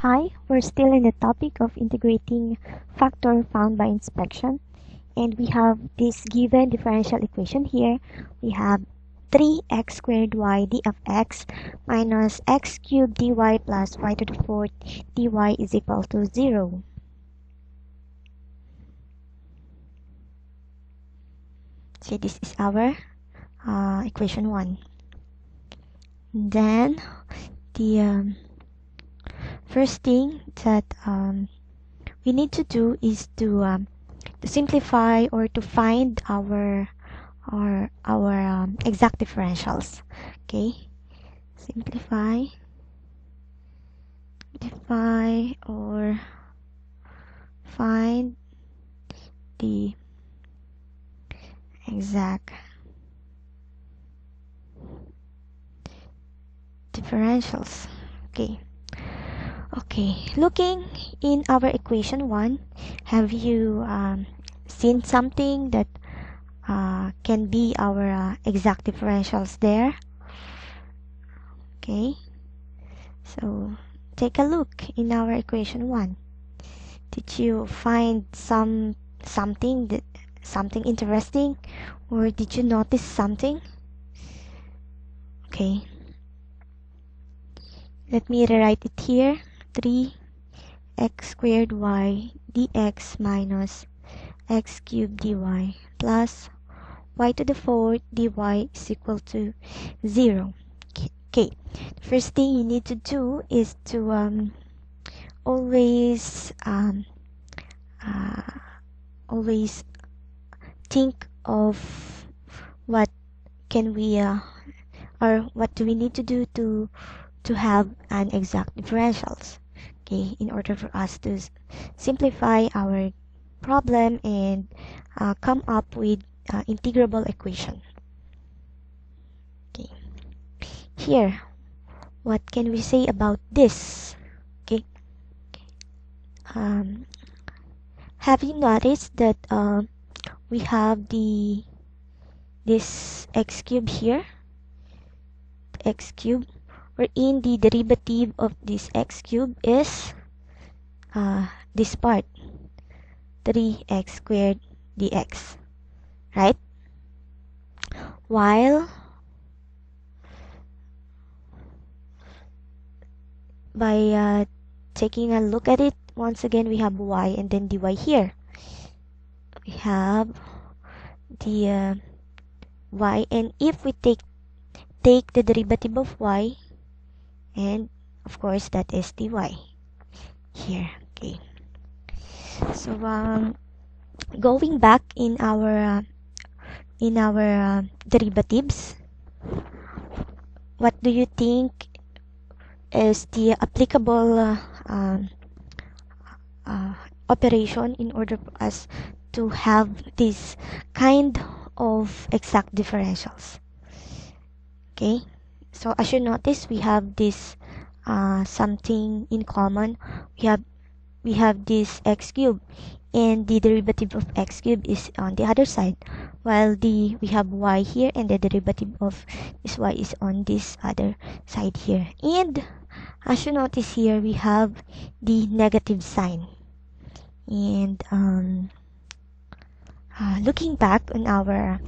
Hi, we're still in the topic of integrating factor found by inspection, and we have this given differential equation here. We have 3x squared y d of x minus x cubed dy plus y to the fourth dy is equal to 0. So this is our equation 1. And then the first thing that we need to do is to simplify or to find our exact differentials. Okay, simplify or find the exact differentials. Okay, looking in our equation 1, have you seen something that can be our exact differentials there? Okay, so take a look in our equation 1. Did you find something interesting, or did you notice something? Okay, let me rewrite it here. 3x squared y dx minus x cubed dy plus y to the fourth dy is equal to 0. Okay, the first thing you need to do is to always think of what can we or what do we need to do to have an exact differentials. Okay, in order for us to simplify our problem and come up with integrable equation. Okay, here, what can we say about this? Okay, have you noticed that we have this x cube here, x cube, wherein the derivative of this x cube is this part, 3x squared dx, right? While by taking a look at it, once again we have y and then dy here. We have the y, and if we take the derivative of y, and of course that is dy here. Okay, so going back in our derivatives, what do you think is the applicable operation in order for us to have this kind of exact differentials? Okay, so as you notice, we have this something in common. We have this x cube, and the derivative of x cube is on the other side, while we have y here, and the derivative of this y is on this other side here. And as you notice here, we have the negative sign. And looking back on our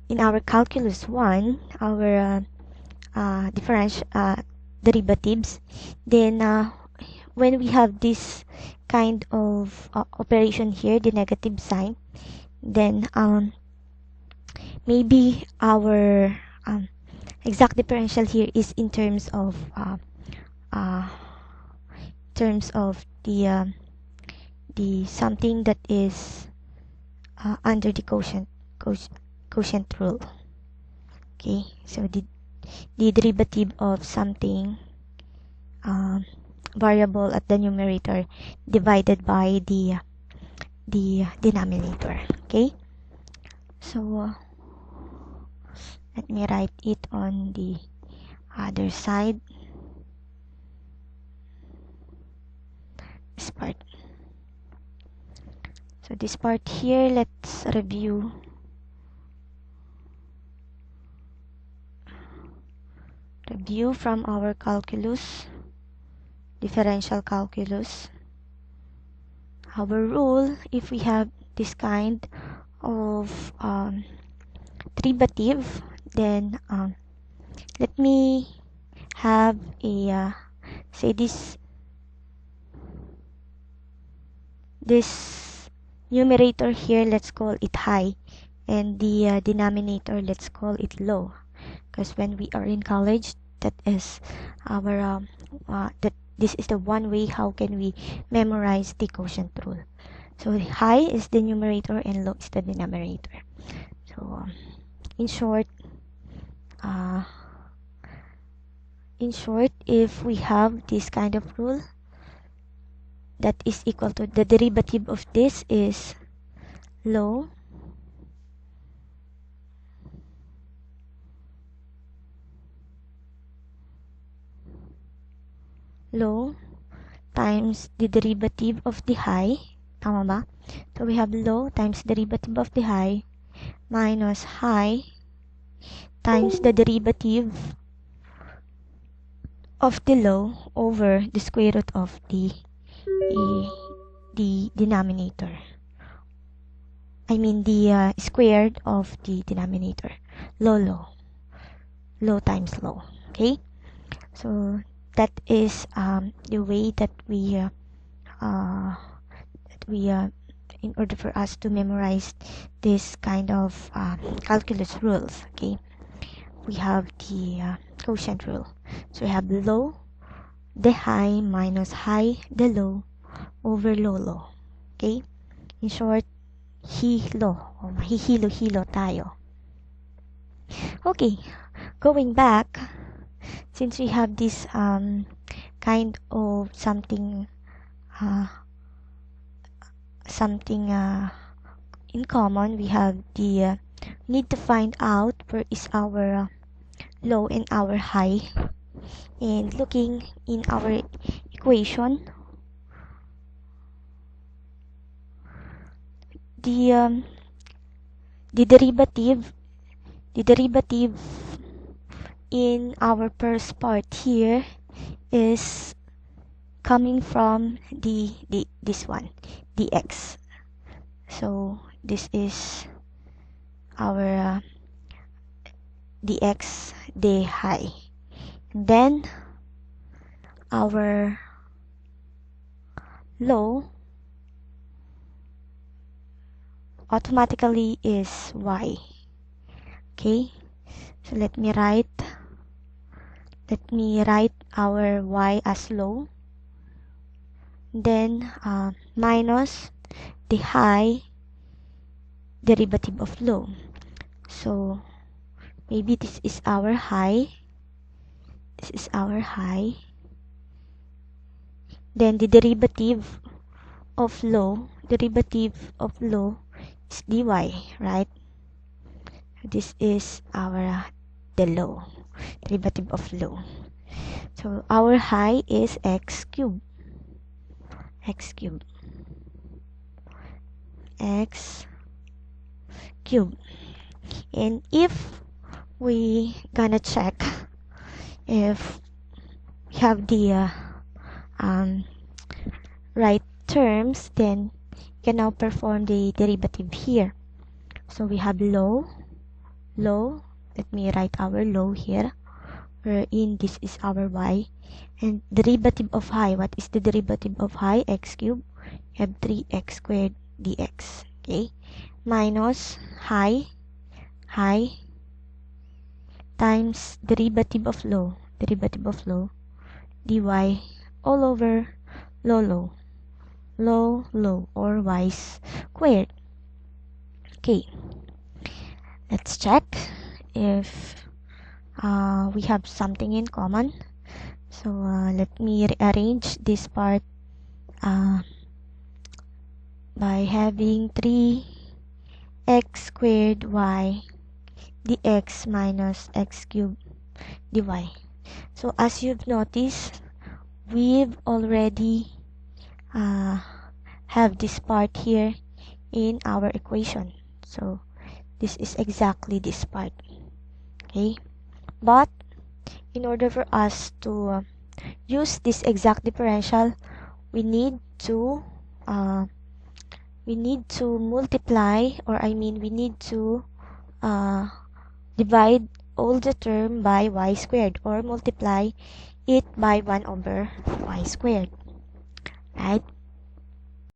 in our calculus 1, our derivatives, then when we have this kind of operation here, the negative sign, then maybe our exact differential here is in terms of the something that is under the quotient rule. Okay, so the derivative of something variable at the numerator divided by the denominator. Okay, so let me write it on the other side, this part. So this part here, let's review from our calculus. differential calculus, our rule, if we have this kind of derivative, then let me have a say this numerator here, let's call it high, and the denominator, let's call it low, because when we are in college, that is our that this is the one way how can we memorize the quotient rule. So high is the numerator and low is the denominator. So in short, if we have this kind of rule, that is equal to the derivative of this is low times the derivative of the high. Tama ba? So we have low times derivative of the high minus high times the derivative of the low over the square root of the denominator. I mean the squared of the denominator. Low times low. Okay? So that is the way that we in order for us to memorize this kind of calculus rules. Okay, we have the quotient rule. So we have low the high minus high the low over low. Okay, in short, hilo tayo. Okay, going back, since we have this kind of something in common, we have the need to find out where is our low and our high. And looking in our equation, the derivative in our first part here is coming from this one, dx. So this is our dx, the high. And then our low automatically is y. Okay, so let me write our y as low, then minus the high derivative of low. So maybe this is our high, then the derivative of low is dy, right? This is our the low, derivative of low. So our high is x cubed. And if we gonna check if we have the right terms, then you can now perform the derivative here. So we have low, let me write our low here, wherein this is our y, and derivative of high, what is the derivative of high? X cubed. You have 3x squared dx. Okay, minus high times derivative of low dy all over low or y squared. Okay, let's check if we have something in common. So let me rearrange this part by having 3x squared y dx minus x cubed dy. So as you've noticed, we've already have this part here in our equation. So this is exactly this part. Okay, but in order for us to use this exact differential, we need to uh, multiply, or I mean we need to uh, divide all the term by y squared, or multiply it by 1 over y squared, right?